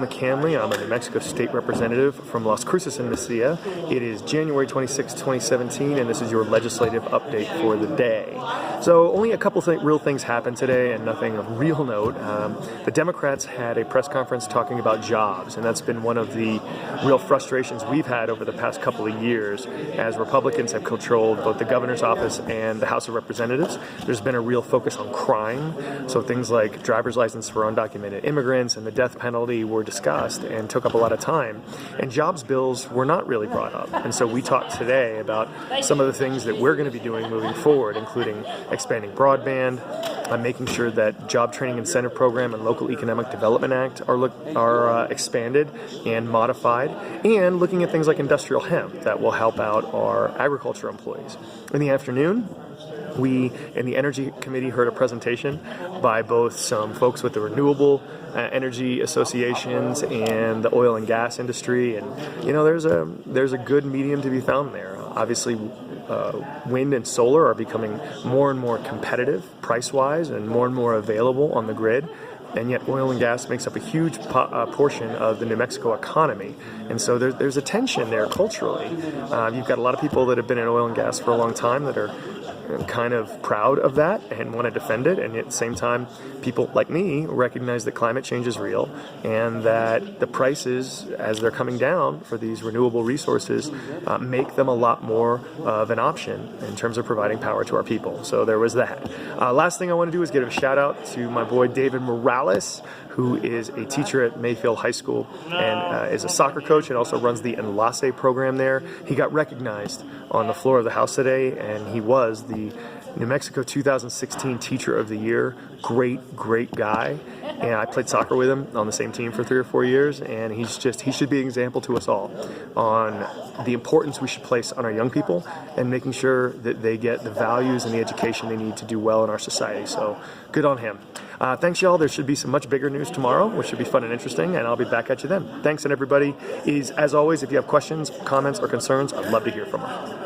McCamley. I'm a New Mexico State Representative from Las Cruces and Mesilla. It is January 26, 2017, and this is your legislative update for the day. So only a couple real things happened today and nothing of real note. The Democrats had a press conference talking about jobs, and that's been one of the real frustrations we've had over the past couple of years as Republicans have controlled both the governor's office and the House of Representatives. There's been a real focus on crime, so things like driver's license for undocumented immigrants and the death penalty were discussed and took up a lot of time, and jobs bills were not really brought up. And so we talked today about some of the things that we're going to be doing moving forward, including expanding broadband, making sure that Job Training Incentive Program and Local Economic Development Act are expanded and modified, and looking at things like industrial hemp that will help out our agriculture employees. In the afternoon, we in the Energy Committee heard a presentation by both some folks with the renewable energy associations and the oil and gas industry, and there's a good medium to be found there. Obviously, wind and solar are becoming more and more competitive price-wise and more available on the grid. And yet oil and gas makes up a huge portion of the New Mexico economy. And so there's a tension there culturally. You've got a lot of people that have been in oil and gas for a long time that are kind of proud of that and want to defend it, and at the same time people like me recognize that climate change is real and that the prices as they're coming down for these renewable resources make them a lot more of an option in terms of providing power to our people. So there was that. Last thing I want to do is give a shout out to my boy David Morales, who is a teacher at Mayfield High School and is a soccer coach and also runs the Enlace program there. He got recognized on the floor of the House today, and he was the New Mexico 2016 Teacher of the Year. Great guy. And I played soccer with him on the same team for 3 or 4 years, and he should be an example to us all on the importance we should place on our young people and making sure that they get the values and the education they need to do well in our society. So good on him. Thanks, y'all. There should be some much bigger news tomorrow, which should be fun and interesting, and I'll be back at you then. Thanks, and everybody, as always, if you have questions, comments, or concerns, I'd love to hear from them.